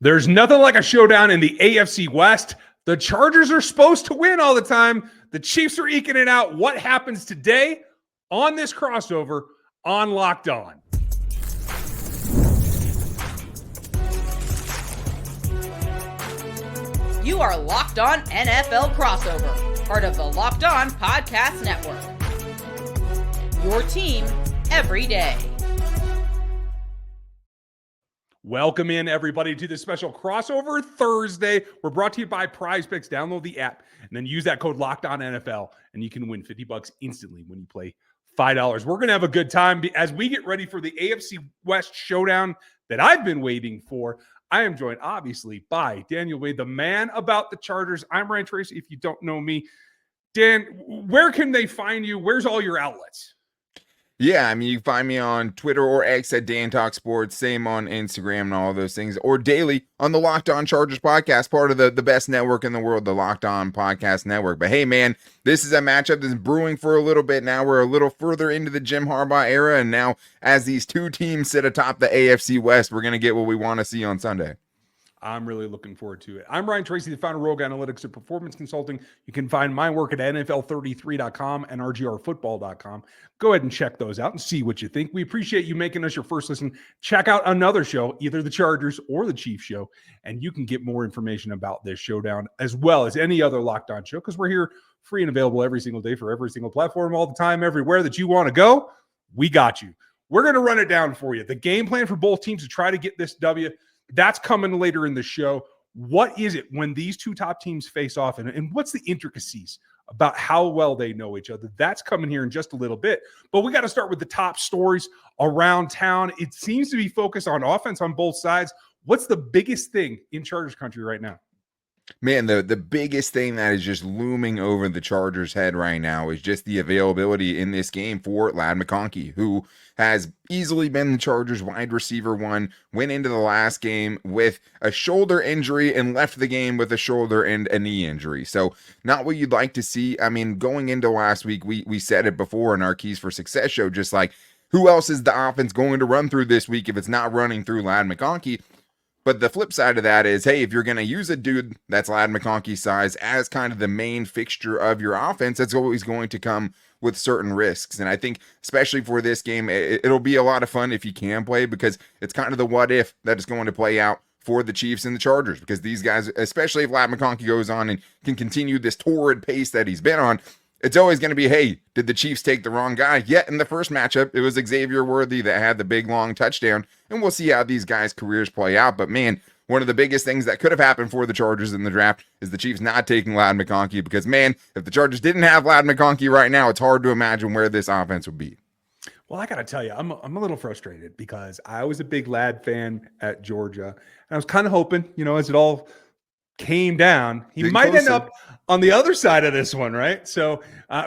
There's nothing like a showdown in the AFC West. The Chargers are supposed to win all the time. The Chiefs are eking it out. What happens today on this crossover on Locked On? You are Locked On NFL Crossover, part of the Locked On Podcast Network. Your team every day. Welcome in, everybody, to this special crossover Thursday. We're brought to you by Prize Picks. Download the app and then use that code LOCKEDONNFL, and you can win $50 instantly when you play $5. We're going to have a good time as we get ready for the AFC West showdown that I've been waiting for. I am joined, obviously, by Daniel Wade, the man about the Chargers. I'm Ryan Tracy, if you don't know me. Dan, where can they find you? Where's all your outlets? Yeah, I mean, you can find me on Twitter or X at Dan Talk Sports, same on Instagram and all those things, or daily on the Locked On Chargers podcast, part of the best network in the world, the Locked On Podcast Network. But hey, man, this is a matchup that's brewing for a little bit now. We're a little further into the Jim Harbaugh era, and now as these two teams sit atop the AFC West, we're going to get what we want to see on Sunday. I'm really looking forward to it. I'm Ryan Tracy, the founder of Rogue Analytics and Performance Consulting. You can find my work at NFL33.com and RGRfootball.com. Go ahead and check those out and see what you think. We appreciate you making us your first listen. Check out another show, either the Chargers or the Chiefs show, and you can get more information about this showdown as well as any other Locked On show, because we're here free and available every single day for every single platform, all the time, everywhere that you want to go. We got you. We're going to run it down for you. The game plan for both teams to try to get this W, that's coming later in the show. What is it when these two top teams face off, and what's the intricacies about how well they know each other? That's coming here in just a little bit. But we got to start with the top stories around town. It seems to be focused on offense on both sides. What's the biggest thing in Chargers country right now? Man, the biggest thing that is just looming over the Chargers' head right now is just the availability in this game for Lad McConkey, who has easily been the Chargers' wide receiver one, went into the last game with a shoulder injury and left the game with a shoulder and a knee injury. So not what you'd like to see. I mean, going into last week, we said it before in our Keys for Success show, just like, who else is the offense going to run through this week if it's not running through Lad McConkey? But the flip side of that is, hey, if you're going to use a dude that's Lad McConkey's size as kind of the main fixture of your offense, that's always going to come with certain risks. And I think, especially for this game, it'll be a lot of fun if you can play, because it's kind of the what if that is going to play out for the Chiefs and the Chargers, because these guys, especially if Lad McConkey goes on and can continue this torrid pace that he's been on, it's always going to be, hey, did the Chiefs take the wrong guy? Yet in the first matchup, it was Xavier Worthy that had the big, long touchdown, and we'll see how these guys' careers play out. But man, one of the biggest things that could have happened for the Chargers in the draft is the Chiefs not taking Lad McConkey, because man, if the Chargers didn't have Lad McConkey right now, it's hard to imagine where this offense would be. Well, I got to tell you, I'm a little frustrated because I was a big Lad fan at Georgia, and I was kind of hoping, as it all came down, he might end up on the other side of this one, right? So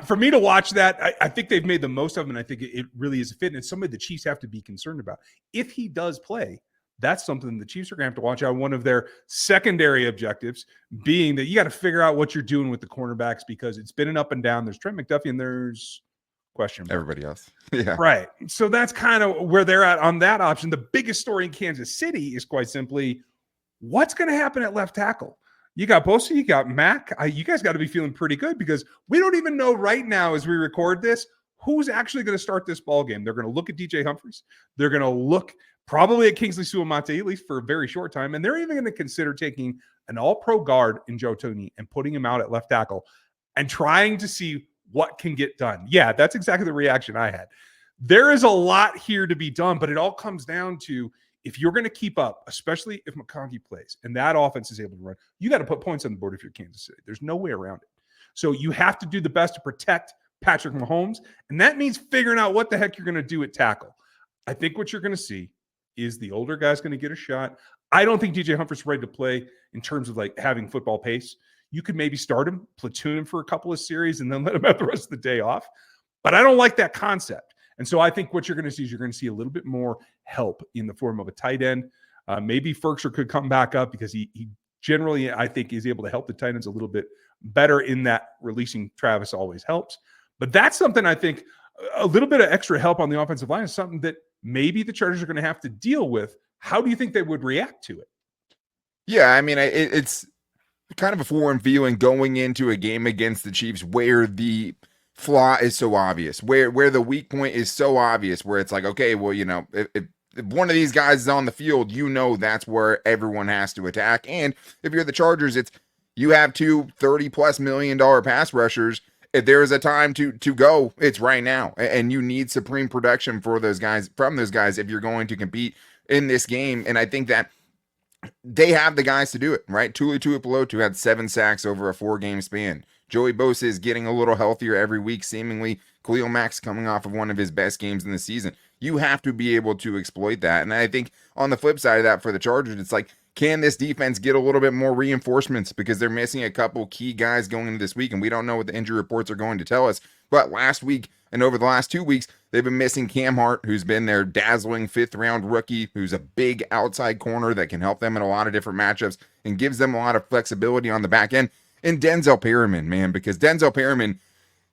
for me to watch that, I think they've made the most of him, and I think it really is a fit, and it's somebody the Chiefs have to be concerned about. If he does play, that's something the Chiefs are going to have to watch out. One of their secondary objectives being that you got to figure out what you're doing with the cornerbacks, because it's been an up and down. There's Trent McDuffie, and there's question mark. Everybody else. Yeah. Right. So that's kind of where they're at on that option. The biggest story in Kansas City is quite simply, what's going to happen at left tackle? You got Bosa, you got Mack. You guys got to be feeling pretty good, because we don't even know right now as we record this who's actually going to start this ball game. They're going to look at DJ Humphries. They're going to look probably at Kingsley Suamate, at least for a very short time. And they're even going to consider taking an all-pro guard in Joe Thuney and putting him out at left tackle and trying to see what can get done. Yeah, that's exactly the reaction I had. There is a lot here to be done, but it all comes down to, if you're going to keep up, especially if McConkey plays and that offense is able to run, you got to put points on the board if you're Kansas City. There's no way around it. So you have to do the best to protect Patrick Mahomes, and that means figuring out what the heck you're going to do at tackle. I think what you're going to see is the older guy's going to get a shot. I don't think DJ Humphries is ready to play in terms of like having football pace. You could maybe start him, platoon him for a couple of series, and then let him have the rest of the day off. But I don't like that concept. And so I think what you're going to see is you're going to see a little bit more help in the form of a tight end. Maybe Ferkser could come back up, because he generally, I think, is able to help the tight ends a little bit better in that releasing Travis always helps. But that's something I think a little bit of extra help on the offensive line is something that maybe the Chargers are going to have to deal with. How do you think they would react to it? Yeah, I mean, it's kind of a foreign feeling going into a game against the Chiefs where the flaw is so obvious, where the weak point is so obvious, where it's like, okay, well, if one of these guys is on the field, that's where everyone has to attack. And if you're the Chargers, you have two $30+ million pass rushers. If there is a time to go, it's right now. And you need supreme production from those guys if you're going to compete in this game. And I think that they have the guys to do it, right? Tuli Tuipulotu had 7 sacks over a 4-game span. Joey Bosa is getting a little healthier every week, seemingly. Khalil Mack's coming off of one of his best games in the season. You have to be able to exploit that. And I think on the flip side of that for the Chargers, it's like, can this defense get a little bit more reinforcements? Because they're missing a couple key guys going into this week, and we don't know what the injury reports are going to tell us. But last week and over the last 2 weeks, they've been missing Cam Hart, who's been their dazzling 5th-round rookie, who's a big outside corner that can help them in a lot of different matchups and gives them a lot of flexibility on the back end. And Denzel Perryman, man, because Denzel Perryman,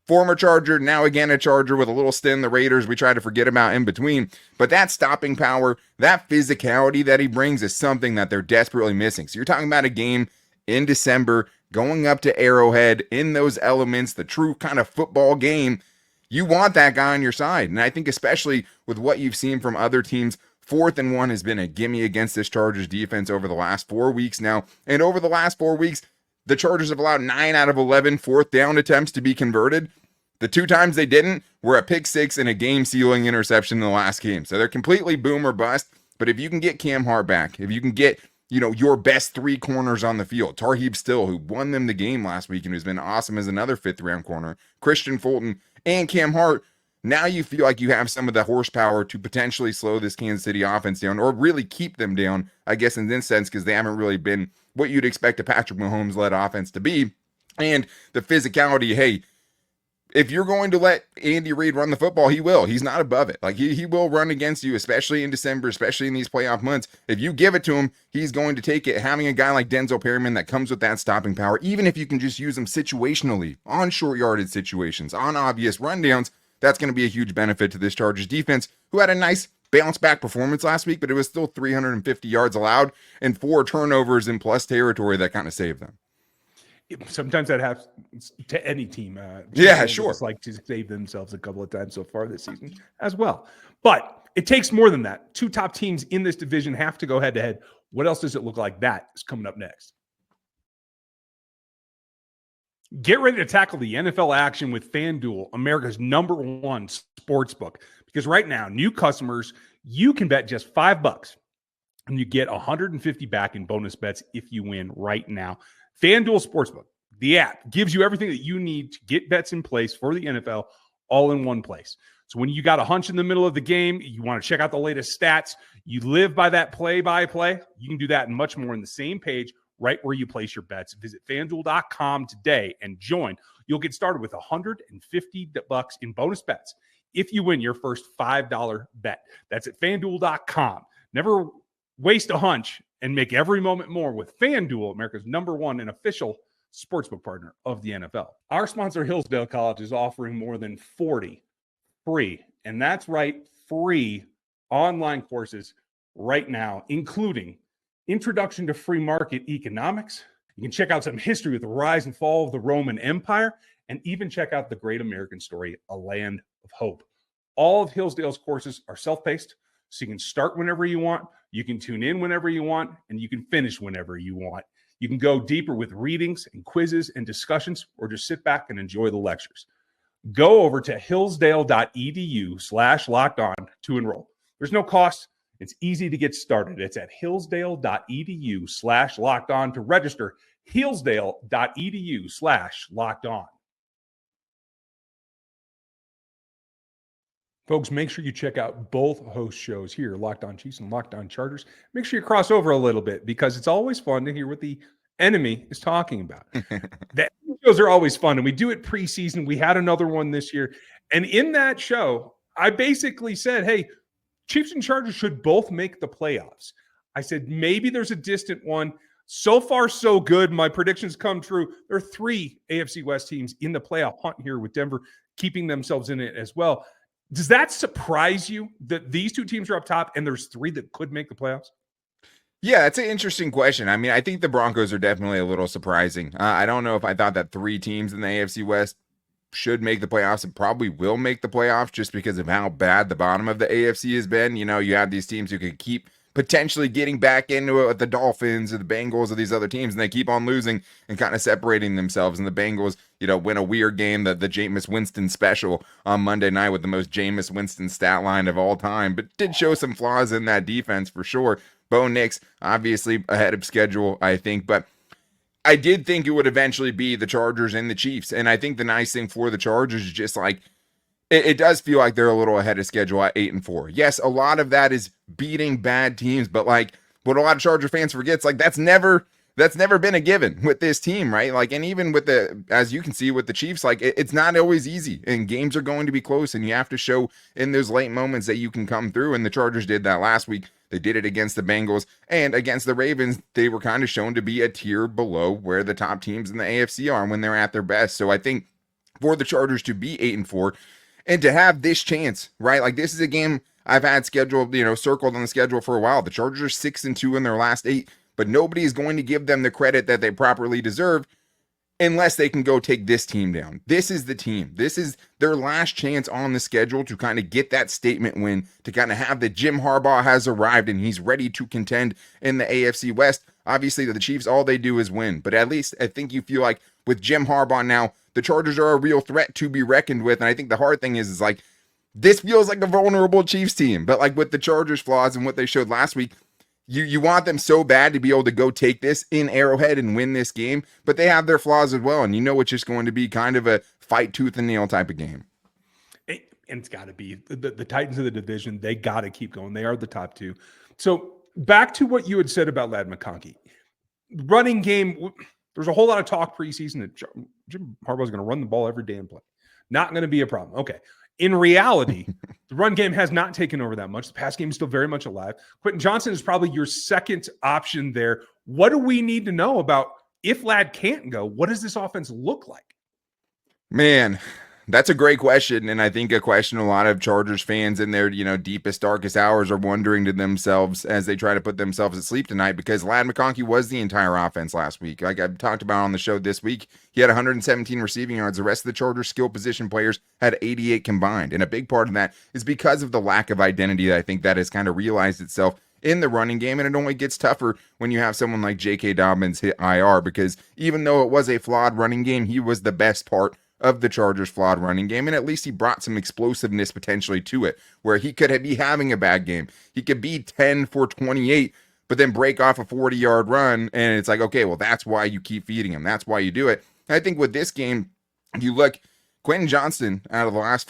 former Charger, now again a Charger with a little stint in the Raiders we try to forget about in between. But that stopping power, that physicality that he brings is something that they're desperately missing. So you're talking about a game in December, going up to Arrowhead in those elements, the true kind of football game. You want that guy on your side. And I think especially with what you've seen from other teams, 4th and 1 has been a gimme against this Chargers defense over the last 4 weeks now. And over the last 4 weeks, the Chargers have allowed 9 out of 11 4th down attempts to be converted. The 2 times they didn't were a pick 6 and a game-sealing interception in the last game. So they're completely boom or bust. But if you can get Cam Hart back, if you can get, your best 3 corners on the field, Tarheeb Still, who won them the game last week and who's been awesome as another 5th-round corner, Christian Fulton, and Cam Hart, now you feel like you have some of the horsepower to potentially slow this Kansas City offense down or really keep them down, I guess, in this sense, because they haven't really been what you'd expect a Patrick Mahomes-led offense to be. And the physicality, hey, if you're going to let Andy Reid run the football, he will. He's not above it. Like, he will run against you, especially in December, especially in these playoff months. If you give it to him, he's going to take it. Having a guy like Denzel Perryman that comes with that stopping power, even if you can just use him situationally, on short yardage situations, on obvious rundowns, that's going to be a huge benefit to this Chargers defense, who had a nice bounce back performance last week, but it was still 350 yards allowed and 4 turnovers in plus territory that kind of saved them. Sometimes that happens to any team. Yeah, sure. Just like to save themselves a couple of times so far this season as well. But it takes more than that. 2 top teams in this division have to go head to head. What else does it look like? That is coming up next. Get ready to tackle the NFL action with FanDuel, America's #1 sportsbook. Because right now, new customers, you can bet just $5 and you get $150 back in bonus bets if you win right now. FanDuel Sportsbook, the app, gives you everything that you need to get bets in place for the NFL all in one place. So when you got a hunch in the middle of the game, you want to check out the latest stats, you live by that play-by-play, you can do that and much more on the same page right where you place your bets. Visit FanDuel.com today and join. You'll get started with $150 in bonus bets if you win your first $5 bet. That's at FanDuel.com. Never waste a hunch and make every moment more with FanDuel, America's #1 and official sportsbook partner of the NFL. Our sponsor, Hillsdale College, is offering more than 40 free, and that's right, free online courses right now, including Introduction to Free Market Economics. You can check out some history with the rise and fall of the Roman Empire, and even check out The Great American Story, A Land of Hope. All of Hillsdale's courses are self-paced, so you can start whenever you want, you can tune in whenever you want, and you can finish whenever you want. You can go deeper with readings and quizzes and discussions, or just sit back and enjoy the lectures. Go over to hillsdale.edu/lockedon to enroll. There's no cost. It's easy to get started. It's at hillsdale.edu/lockedon to register. hillsdale.edu/lockedon. Folks, make sure you check out both host shows here, Locked On Chiefs and Locked On Chargers. Make sure you cross over a little bit because it's always fun to hear what the enemy is talking about. The shows are always fun, and we do it preseason. We had another one this year. And in that show, I basically said, hey, Chiefs and Chargers should both make the playoffs. I said, maybe there's a distant one. So far, so good. My predictions come true. There are 3 AFC West teams in the playoff hunt here with Denver keeping themselves in it as well. Does that surprise you that these 2 teams are up top and there's 3 that could make the playoffs? Yeah, that's an interesting question. I mean, I think the Broncos are definitely a little surprising. I don't know if I thought that 3 teams in the AFC West should make the playoffs and probably will make the playoffs just because of how bad the bottom of the AFC has been. You know, you have these teams who could keep potentially getting back into it with the Dolphins or the Bengals or these other teams, and they keep on losing and kind of separating themselves. And the Bengals, you know, win a weird game, the Jameis Winston special on Monday night with the most Jameis Winston stat line of all time, but did show some flaws in that defense for sure. Bo Nix, obviously ahead of schedule, I think, but I did think it would eventually be the Chargers and the Chiefs. And I think the nice thing for the Chargers is just like, it does feel like they're a little ahead of schedule at 8-4. Yes, a lot of that is beating bad teams, but like what a lot of Charger fans forget, like that's never been a given with this team, right? Like, and even with as you can see with the Chiefs, like it's not always easy and games are going to be close and you have to show in those late moments that you can come through. And the Chargers did that last week. They did it against the Bengals and against the Ravens. They were kind of shown to be a tier below where the top teams in the AFC are when they're at their best. So I think for the Chargers to be 8-4 and to have this chance, right? Like this is a game I've had scheduled, you know, circled on the schedule for a while. The Chargers are 6-2 in their last 8, but nobody is going to give them the credit that they properly deserve unless they can go take this team down. This is the team. This is their last chance on the schedule to kind of get that statement win, to kind of have the Jim Harbaugh has arrived and he's ready to contend in the AFC West. Obviously, the Chiefs, all they do is win. But at least I think you feel like with Jim Harbaugh now, the Chargers are a real threat to be reckoned with. And I think the hard thing is like, this feels like a vulnerable Chiefs team. But like with the Chargers' flaws and what they showed last week, you want them so bad to be able to go take this in Arrowhead and win this game, but they have their flaws as well. And you know it's just going to be kind of a fight tooth and nail type of game. And it's got to be the Titans of the division. They got to keep going. They are the top 2. So back to what you had said about Lad McConkey. Running game, there's a whole lot of talk preseason that Jim Harbaugh is going to run the ball every damn play. Not going to be a problem. Okay. In reality, the run game has not taken over that much. The pass game is still very much alive. Quentin Johnson is probably your second option there. What do we need to know about if Lad can't go? What does this offense look like? Man, that's a great question. And I think a question a lot of Chargers fans in their, you know, deepest, darkest hours are wondering to themselves as they try to put themselves to sleep tonight, because Lad McConkey was the entire offense last week. Like I've talked about on the show this week, he had 117 receiving yards. The rest of the Chargers skill position players had 88 combined. And a big part of that is because of the lack of identity that I think that has kind of realized itself in the running game. And it only gets tougher when you have someone like J.K. Dobbins hit IR, because even though it was a flawed running game, he was the best part of the Chargers' flawed running game, and at least he brought some explosiveness potentially to it, where he could be having a bad game. He could be 10 for 28, but then break off a 40-yard run, and it's like, okay, well, that's why you keep feeding him. That's why you do it. And I think with this game, if you look, Quentin Johnston, out of the last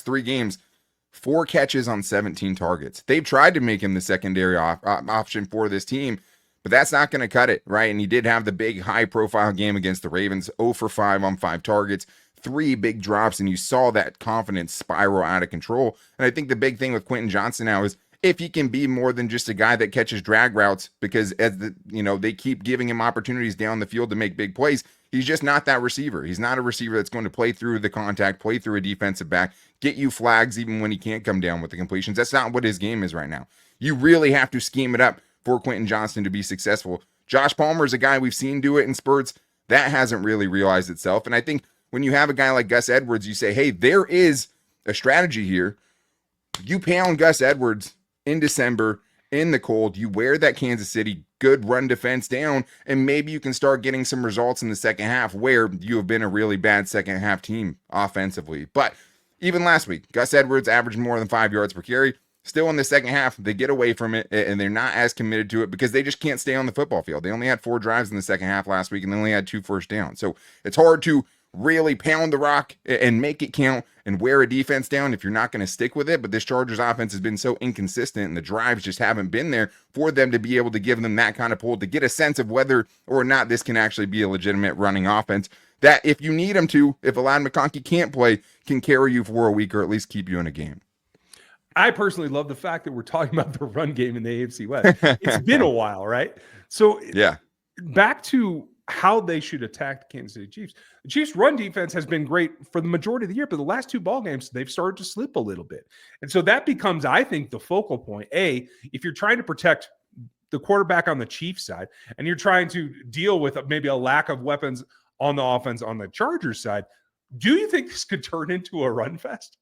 3 games, 4 catches on 17 targets. They've tried to make him the secondary option for this team, but that's not going to cut it, right? And he did have the big high-profile game against the Ravens, 0 for 5 on 5 targets, 3 big drops, and you saw that confidence spiral out of control. And I think the big thing with Quentin Johnson now is if he can be more than just a guy that catches drag routes, because as they keep giving him opportunities down the field to make big plays, he's just not that receiver. He's not a receiver that's going to play through the contact, play through a defensive back, get you flags even when he can't come down with the completions. That's not what his game is right now. You really have to scheme it up for Quentin Johnston to be successful. Josh Palmer is a guy we've seen do it in spurts. That hasn't really realized itself. And I think when you have a guy like Gus Edwards, you say, hey, there is a strategy here. You pound Gus Edwards in December in the cold. You wear that Kansas City good run defense down, and maybe you can start getting some results in the second half where you have been a really bad second half team offensively. But even last week, Gus Edwards averaged more than 5 yards per carry. Still in the second half, they get away from it, and they're not as committed to it because they just can't stay on the football field. They only had 4 drives in the second half last week, and they only had 2 first downs. So it's hard to really pound the rock and make it count and wear a defense down if you're not going to stick with it. But this Chargers offense has been so inconsistent, and the drives just haven't been there for them to be able to give them that kind of pull to get a sense of whether or not this can actually be a legitimate running offense that, if you need them to, if Lad McConkey can't play, can carry you for a week or at least keep you in a game. I personally love the fact that we're talking about the run game in the AFC West. It's been a while, right? So yeah, back to how they should attack the Kansas City Chiefs. The Chiefs' run defense has been great for the majority of the year, but the last 2 ball games, they've started to slip a little bit. And so that becomes, I think, the focal point. If you're trying to protect the quarterback on the Chiefs side, and you're trying to deal with maybe a lack of weapons on the offense on the Chargers side, do you think this could turn into a run fest?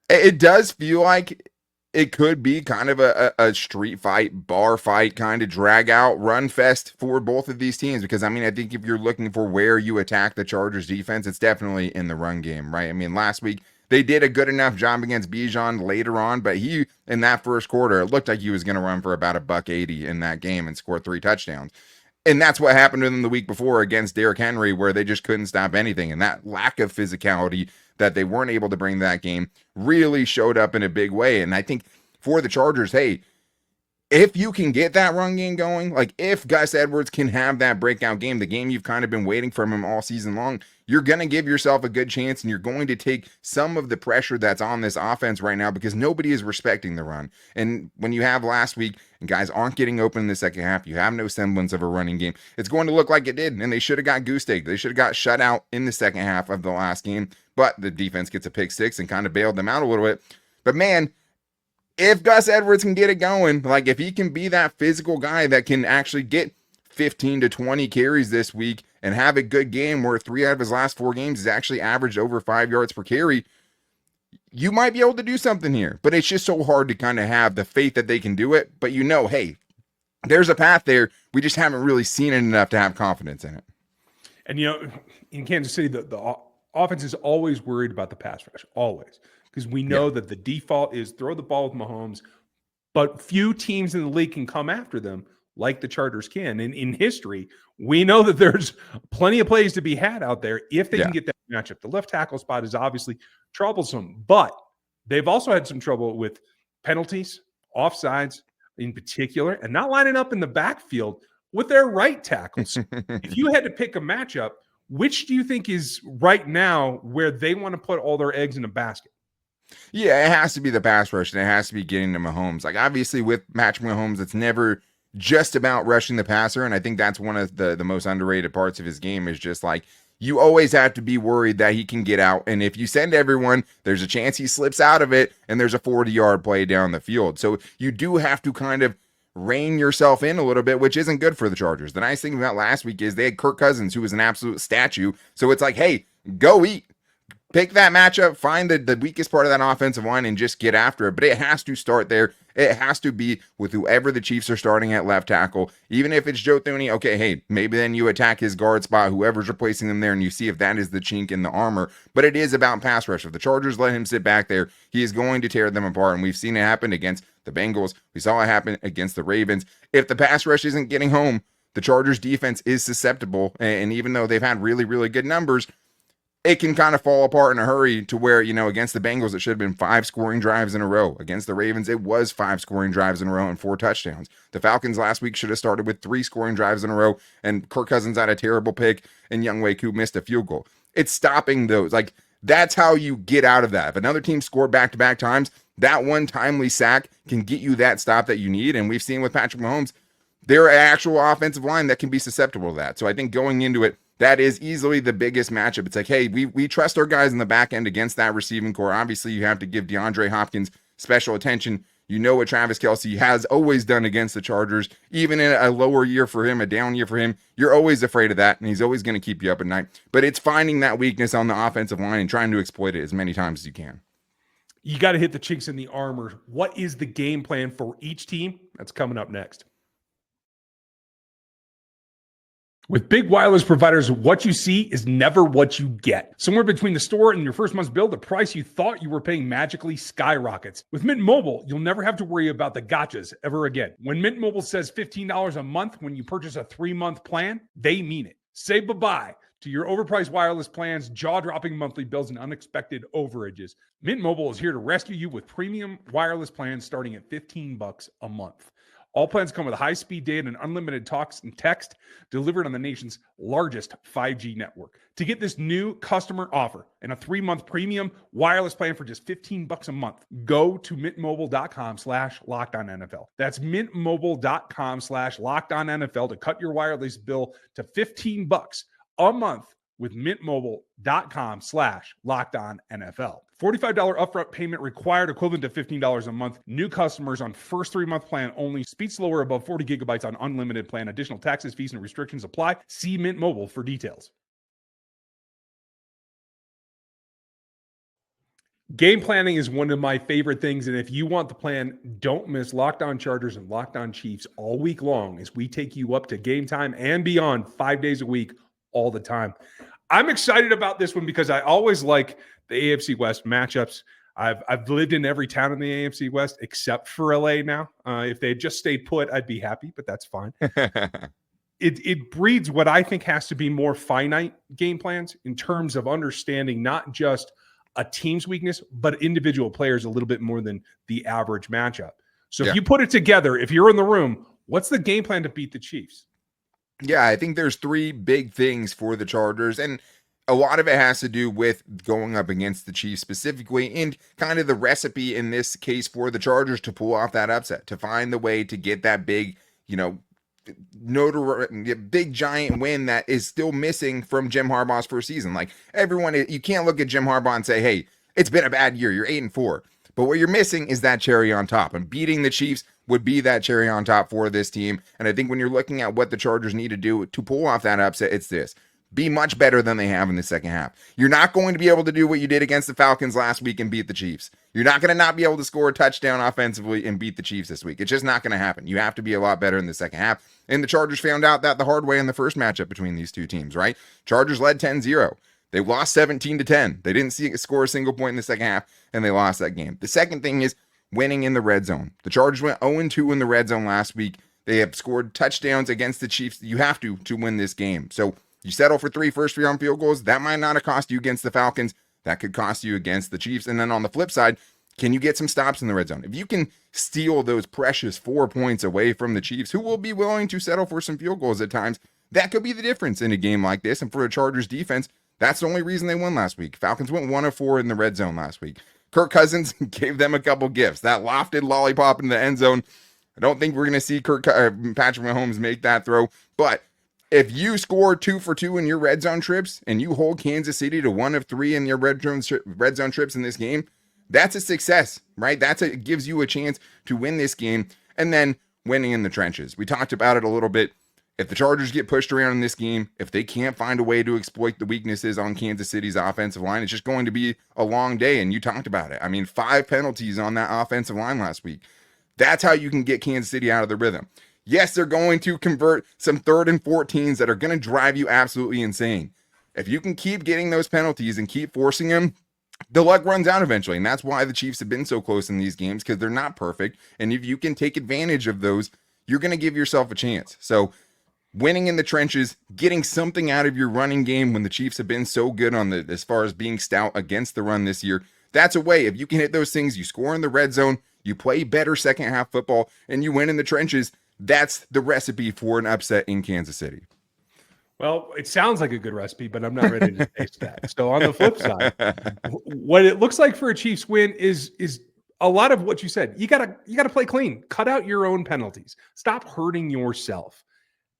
It does feel like it could be kind of a street fight, bar fight, kind of drag out run fest for both of these teams. Because, I mean, I think if you're looking for where you attack the Chargers defense, it's definitely in the run game, right? I mean, last week they did a good enough job against Bijan later on, but he, in that first quarter, it looked like he was going to run for about $180 in that game and score 3 touchdowns. And that's what happened to them the week before against Derrick Henry, where they just couldn't stop anything. And that lack of physicality that they weren't able to bring to that game really showed up in a big way. And I think for the Chargers, hey, if you can get that run game going, like if Gus Edwards can have that breakout game, the game you've kind of been waiting from him all season long, you're going to give yourself a good chance, and you're going to take some of the pressure that's on this offense right now because nobody is respecting the run. And when you have last week and guys aren't getting open in the second half, you have no semblance of a running game, it's going to look like it did, and they should have got goose egg. They should have got shut out in the second half of the last game, but the defense gets a pick six and kind of bailed them out a little bit. But man, if Gus Edwards can get it going, like if he can be that physical guy that can actually get 15 to 20 carries this week and have a good game where 3 out of his last 4 games has actually averaged over 5 yards per carry, you might be able to do something here. But it's just so hard to kind of have the faith that they can do it. But you know, hey, there's a path there. We just haven't really seen it enough to have confidence in it. And, you know, in Kansas City, the offense is always worried about the pass rush, always. Because we know that the default is throw the ball with Mahomes, but few teams in the league can come after them like the Chargers can. And in history, we know that there's plenty of plays to be had out there if they can get that matchup. The left tackle spot is obviously troublesome, but they've also had some trouble with penalties, offsides in particular, and not lining up in the backfield with their right tackles. If you had to pick a matchup, which do you think is right now where they want to put all their eggs in a basket? Yeah, it has to be the pass rush, and it has to be getting to Mahomes. Like, obviously, with Patrick Mahomes, it's never just about rushing the passer, and I think that's one of the most underrated parts of his game is just, like, you always have to be worried that he can get out, and if you send everyone, there's a chance he slips out of it, and there's a 40-yard play down the field. So you do have to kind of rein yourself in a little bit, which isn't good for the Chargers. The nice thing about last week is they had Kirk Cousins, who was an absolute statue, so it's like, hey, go eat. Pick that matchup, find the weakest part of that offensive line, and just get after it. But it has to start there. It has to be with whoever the Chiefs are starting at left tackle. Even if it's Joe Thuney, okay, hey, maybe then you attack his guard spot, whoever's replacing them there, and you see if that is the chink in the armor. But it is about pass rush. If the Chargers let him sit back there, he is going to tear them apart. And we've seen it happen against the Bengals. We saw it happen against the Ravens. If the pass rush isn't getting home, the Chargers defense is susceptible. And even though they've had really, really good numbers, it can kind of fall apart in a hurry to where, you know, against the Bengals, it should have been 5 scoring drives in a row. Against the Ravens, it was 5 scoring drives in a row and 4 touchdowns. The Falcons last week should have started with 3 scoring drives in a row, and Kirk Cousins had a terrible pick, and Younghoe Koo missed a field goal. It's stopping those. Like, that's how you get out of that. If another team scored back-to-back times, that one timely sack can get you that stop that you need, and we've seen with Patrick Mahomes, they're an actual offensive line that can be susceptible to that. So I think going into it, that is easily the biggest matchup. It's like, hey, we trust our guys in the back end against that receiving core. Obviously, you have to give DeAndre Hopkins special attention. You know what Travis Kelce has always done against the Chargers. Even in a lower year for him, a down year for him, you're always afraid of that, and he's always going to keep you up at night. But it's finding that weakness on the offensive line and trying to exploit it as many times as you can. You got to hit the chinks in the armor. What is the game plan for each team? That's coming up next. With big wireless providers, what you see is never what you get. Somewhere between the store and your first month's bill, the price you thought you were paying magically skyrockets. With Mint Mobile, you'll never have to worry about the gotchas ever again. When Mint Mobile says $15 a month when you purchase a 3-month plan, they mean it. Say bye-bye to your overpriced wireless plans, jaw-dropping monthly bills, and unexpected overages. Mint Mobile is here to rescue you with premium wireless plans starting at $15 a month. All plans come with high-speed data and unlimited talks and text delivered on the nation's largest 5G network. To get this new customer offer and a 3-month premium wireless plan for just $15 a month, go to mintmobile.com/LockedOnNFL. That's mintmobile.com/LockedOnNFL to cut your wireless bill to $15 a month with mintmobile.com/LockedOnNFL. $45 upfront payment required, equivalent to $15 a month. New customers on first 3-month plan only. Speed slower above 40 gigabytes on unlimited plan. Additional taxes, fees, and restrictions apply. See Mint Mobile for details. Game planning is one of my favorite things, and if you want the plan, don't miss Locked On Chargers and Locked On Chiefs all week long as we take you up to game time and beyond 5 days a week, all the time. I'm excited about this one because I always like the AFC West matchups. I've lived in every town in the AFC West except for LA now. If they had just stayed put, I'd be happy, but that's fine. It breeds what I think has to be more finite game plans in terms of understanding not just a team's weakness, but individual players a little bit more than the average matchup. So if you put it together, if you're in the room, what's the game plan to beat the Chiefs? Yeah, I think there's 3 big things for the Chargers, and a lot of it has to do with going up against the Chiefs specifically, and kind of the recipe in this case for the Chargers to pull off that upset, to find the way to get that big, big giant win that is still missing from Jim Harbaugh's first season. Like everyone, you can't look at Jim Harbaugh and say, hey, it's been a bad year. You're 8-4. But what you're missing is that cherry on top, and beating the Chiefs would be that cherry on top for this team. And I think when you're looking at what the Chargers need to do to pull off that upset, it's this: be much better than they have in the second half. You're not going to be able to do what you did against the Falcons last week and beat the Chiefs. You're not going to not be able to score a touchdown offensively and beat the Chiefs this week. It's just not going to happen. You have to be a lot better in the second half. And the Chargers found out that the hard way in the first matchup between these two teams, right? Chargers led 10-0. They lost 17-10. They didn't score a single point in the second half, and they lost that game. The second thing is winning in the red zone. The Chargers went 0-2 in the red zone last week. They have scored touchdowns against the Chiefs. You have to win this game. So you settle for 3 first-round field goals. That might not have cost you against the Falcons. That could cost you against the Chiefs. And then on the flip side, can you get some stops in the red zone? If you can steal those precious 4 points away from the Chiefs, who will be willing to settle for some field goals at times, that could be the difference in a game like this. And for the Chargers defense, that's the only reason they won last week. Falcons went 1-4 in the red zone last week. Kirk Cousins gave them a couple gifts. That lofted lollipop in the end zone. I don't think we're going to see Patrick Mahomes make that throw. But if you score 2 for 2 in your red zone trips and you hold Kansas City to 1 of 3 in your red zone trips in this game, that's a success, right? It gives you a chance to win this game. And then winning in the trenches. We talked about it a little bit. If the Chargers get pushed around in this game, if they can't find a way to exploit the weaknesses on Kansas City's offensive line, it's just going to be a long day. And you talked about it. I mean, 5 penalties on that offensive line last week. That's how you can get Kansas City out of the rhythm. Yes, they're going to convert some 3rd and 14s that are going to drive you absolutely insane. If you can keep getting those penalties and keep forcing them, the luck runs out eventually. And that's why the Chiefs have been so close in these games, because they're not perfect. And if you can take advantage of those, you're going to give yourself a chance. So winning in the trenches, getting something out of your running game when the Chiefs have been so good as far as being stout against the run this year, that's a way. If you can hit those things, you score in the red zone, you play better second half football, and you win in the trenches. That's the recipe for an upset in Kansas City. Well, it sounds like a good recipe, but I'm not ready to taste that. So on the flip side, what it looks like for a Chiefs win is a lot of what you said. You gotta play clean. Cut out your own penalties. Stop hurting yourself.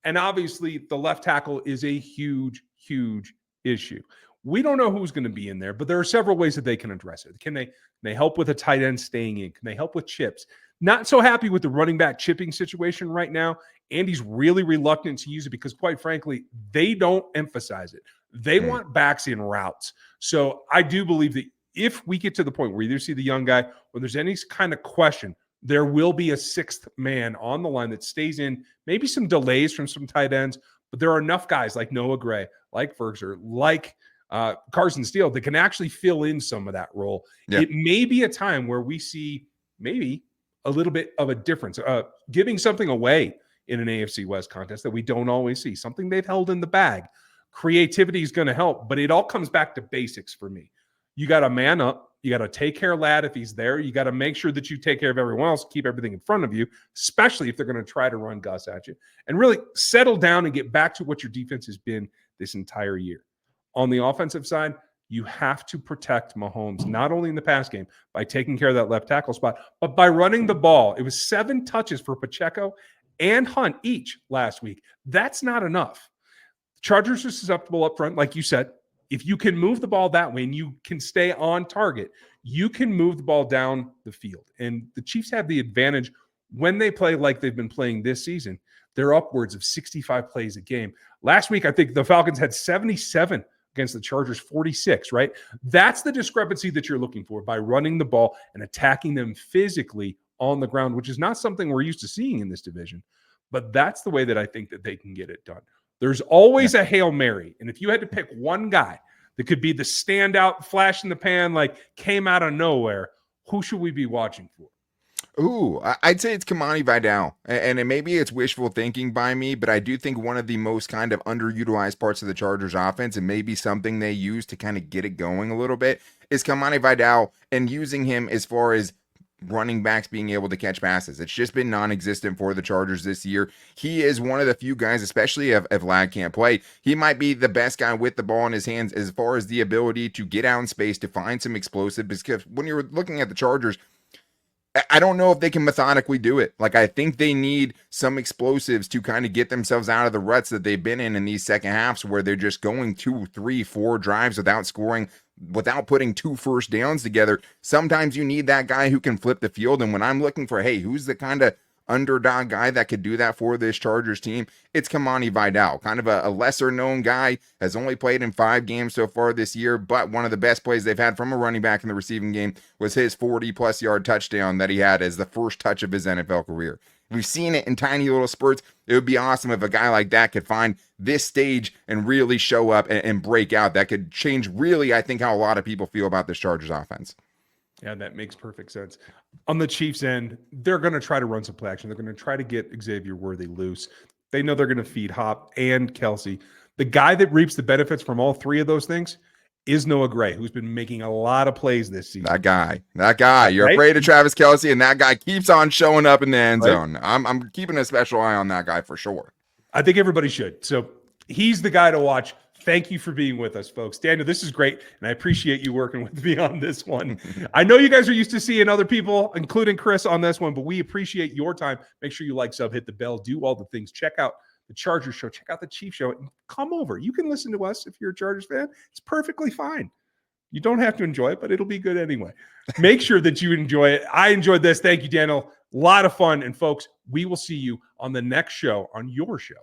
And obviously, the left tackle is a huge, huge issue. We don't know who's going to be in there, but there are several ways that they can address it. Can they help with a tight end staying in? Can they help with chips? Not so happy with the running back chipping situation right now. Andy's really reluctant to use it because, quite frankly, they don't emphasize it. They want backs in routes. So I do believe that if we get to the point where either see the young guy or there's any kind of question, there will be a 6th man on the line that stays in, maybe some delays from some tight ends, but there are enough guys like Noah Gray, like Ferguson, like Carson Steele that can actually fill in some of that role. Yeah. It may be a time where we see maybe a little bit of a difference, giving something away in an AFC West contest that we don't always see, something they've held in the bag. Creativity is going to help, but it all comes back to basics for me. You got to man up. You got to take care of Lad if he's there. You got to make sure that you take care of everyone else, keep everything in front of you, especially if they're going to try to run Gus at you, and really settle down and get back to what your defense has been this entire year. On the offensive side, you have to protect Mahomes, not only in the pass game by taking care of that left tackle spot, but by running the ball. It was 7 touches for Pacheco and Hunt each last week. That's not enough. Chargers are susceptible up front, like you said. If you can move the ball that way and you can stay on target, you can move the ball down the field. And the Chiefs have the advantage when they play like they've been playing this season. They're upwards of 65 plays a game. Last week, I think the Falcons had 77 against the Chargers, 46, right? That's the discrepancy that you're looking for by running the ball and attacking them physically on the ground, which is not something we're used to seeing in this division. But that's the way that I think that they can get it done. There's always a Hail Mary. And if you had to pick one guy that could be the standout flash in the pan, like came out of nowhere, who should we be watching for? Ooh, I'd say it's Kamani Vidal. And maybe it's wishful thinking by me, but I do think one of the most kind of underutilized parts of the Chargers offense, and maybe something they use to kind of get it going a little bit, is Kamani Vidal and using him as far as running backs being able to catch passes. It's just been non-existent for the Chargers this year. He is one of the few guys, especially if Lad can't play, he might be the best guy with the ball in his hands as far as the ability to get out in space, to find some explosive, because when you're looking at the Chargers, I don't know if they can methodically do it. Like, I think they need some explosives to kind of get themselves out of the ruts that they've been in these second halves where they're just going 2, 3, 4 drives without scoring, without putting 2 first downs together. Sometimes you need that guy who can flip the field. And when I'm looking for, hey, who's the kind of underdog guy that could do that for this Chargers team, it's Kamani Vidal, kind of a lesser known guy, has only played in 5 games so far this year, but one of the best plays they've had from a running back in the receiving game was his 40+ yard touchdown that he had as the first touch of his NFL career. We've seen it in tiny little spurts. It would be awesome if a guy like that could find this stage and really show up and break out. That could change really, I think, how a lot of people feel about this Chargers offense. Yeah, that makes perfect sense. On the Chiefs end, they're going to try to run some play action. They're going to try to get Xavier Worthy loose. They know they're going to feed Hop and Kelsey. The guy that reaps the benefits from all 3 of those things is Noah Gray, who's been making a lot of plays this season. That guy. You're right? Afraid of Travis Kelsey, and that guy keeps on showing up in the end zone. I'm keeping a special eye on that guy for sure. I think everybody should. So he's the guy to watch. Thank you for being with us, folks. Daniel, this is great, and I appreciate you working with me on this one. I know you guys are used to seeing other people, including Chris, on this one, but we appreciate your time. Make sure you like, sub, hit the bell, do all the things. Check out the Chargers show. Check out the Chiefs show. And come over. You can listen to us if you're a Chargers fan. It's perfectly fine. You don't have to enjoy it, but it'll be good anyway. Make sure that you enjoy it. I enjoyed this. Thank you, Daniel. A lot of fun. And, folks, we will see you on the next show on your show.